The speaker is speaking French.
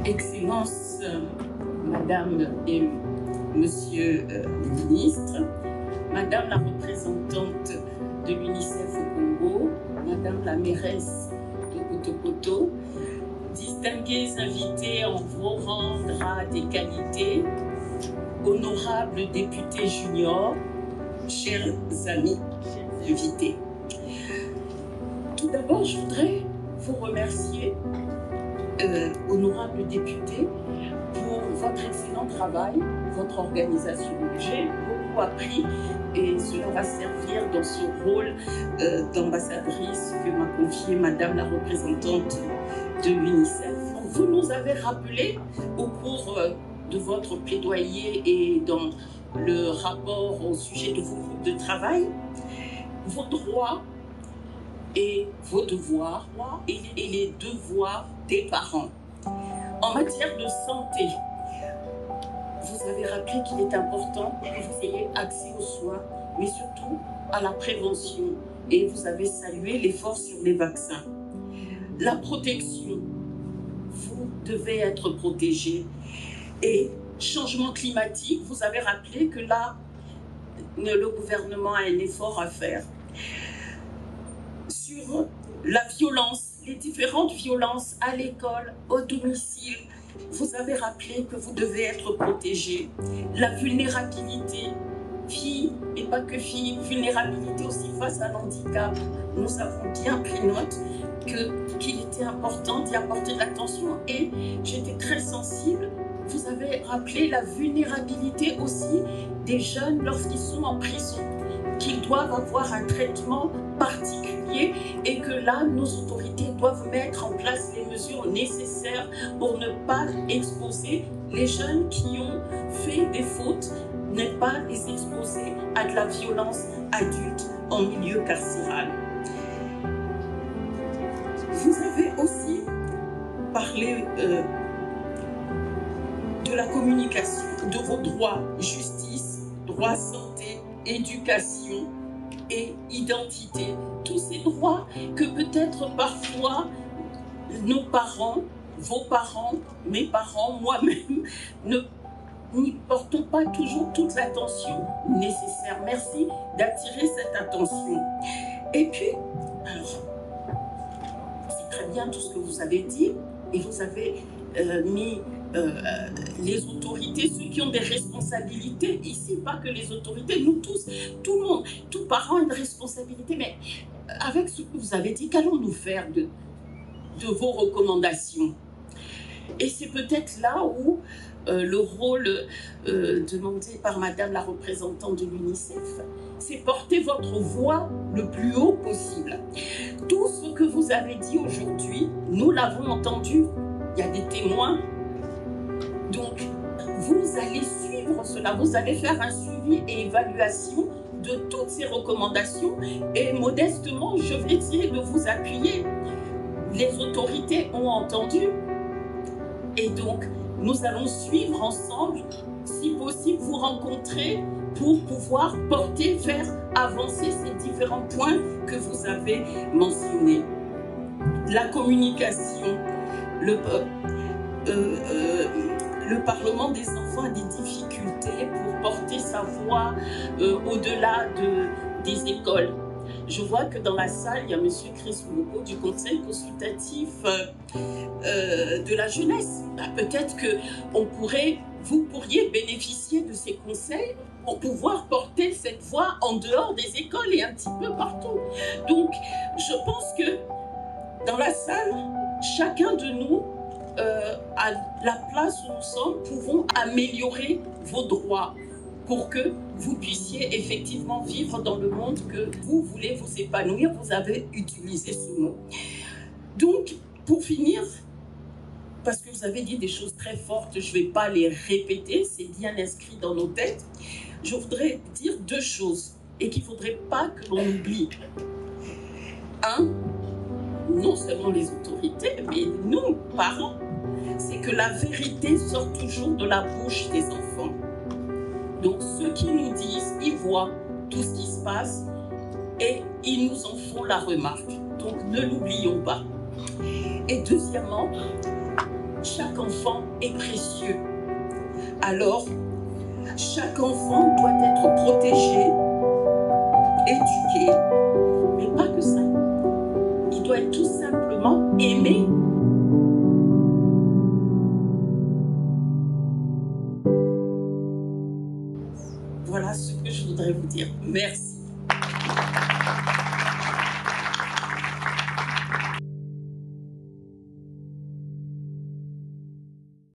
Excellences, Madame et Monsieur les ministres, Madame la représentante de l'UNICEF au Congo, Madame la mairesse de Kotokoto, distingués invités en vos rangs, grades et qualités, honorables députés juniors, chers amis invités. Tout d'abord, je voudrais vous remercier, honorables députés, pour votre excellent travail, votre organisation. J'ai beaucoup appris et cela va servir dans ce rôle d'ambassadrice que m'a confié Madame la représentante de l'UNICEF. Vous nous avez rappelé au cours de votre plaidoyer et dans le rapport au sujet de vos groupes de travail, vos droits et vos devoirs et les devoirs des parents. En matière de santé, vous avez rappelé qu'il est important que vous ayez accès aux soins, mais surtout à la prévention. Et vous avez salué l'effort sur les vaccins. La protection, vous devez être protégé. Et changement climatique, vous avez rappelé que là, le gouvernement a un effort à faire. Sur la violence, les différentes violences à l'école, au domicile, vous avez rappelé que vous devez être protégé. La vulnérabilité, filles et pas que filles, vulnérabilité aussi face à l'handicap. Nous avons bien pris note qu'il était important d'y apporter de l'attention et j'étais très sensible. Vous avez rappelé la vulnérabilité aussi des jeunes lorsqu'ils sont en prison, qu'ils doivent avoir un traitement particulier et que là, nos autorités doivent mettre en place les mesures nécessaires pour ne pas exposer les jeunes qui ont fait des fautes, ne pas les exposer à de la violence adulte en milieu carcéral. Vous avez aussi parlé de la communication, de vos droits, justice, droits santé, éducation et identité. Tous ces droits que peut-être parfois nos parents, vos parents, mes parents, moi-même, n'y portons pas toujours toute l'attention nécessaire. Merci d'attirer cette attention. Et puis, alors, c'est très bien tout ce que vous avez dit et vous avez mis les autorités, ceux qui ont des responsabilités, ici pas que les autorités, nous tous, tout le monde, tout parent a une responsabilité, mais avec ce que vous avez dit, qu'allons-nous faire de vos recommandations? Et c'est peut-être là où le rôle demandé par Madame la représentante de l'UNICEF, c'est porter votre voix le plus haut possible. Tout ce que vous avez dit aujourd'hui, nous l'avons entendu, il y a des témoins. Donc, vous allez suivre cela, vous allez faire un suivi et évaluation de toutes ces recommandations et modestement, je vais essayer de vous appuyer. Les autorités ont entendu et donc, nous allons suivre ensemble, si possible, vous rencontrer pour pouvoir porter, faire avancer ces différents points que vous avez mentionnés. La communication, le Parlement des enfants a des difficultés pour porter sa voix au-delà des écoles. Je vois que dans la salle, il y a M. Chris Moko du Conseil consultatif de la jeunesse. Peut-être que vous pourriez bénéficier de ces conseils pour pouvoir porter cette voix en dehors des écoles et un petit peu partout. Donc, je pense que dans la salle, chacun de nous, à la place où nous sommes, pouvons améliorer vos droits pour que vous puissiez effectivement vivre dans le monde que vous voulez vous épanouir. Vous avez utilisé ce mot. Donc, pour finir, parce que vous avez dit des choses très fortes, je ne vais pas les répéter, c'est bien inscrit dans nos têtes. Je voudrais dire deux choses et qu'il ne faudrait pas que l'on oublie. Un, non seulement les autorités, mais nous, parents, c'est que la vérité sort toujours de la bouche des enfants. Donc ceux qui nous disent, ils voient tout ce qui se passe et ils nous en font la remarque. Donc ne l'oublions pas. Et deuxièmement, chaque enfant est précieux. Alors, chaque enfant doit être protégé, éduqué, mais pas que ça. Il doit être tout simplement aimé. Voilà ce que je voudrais vous dire. Merci.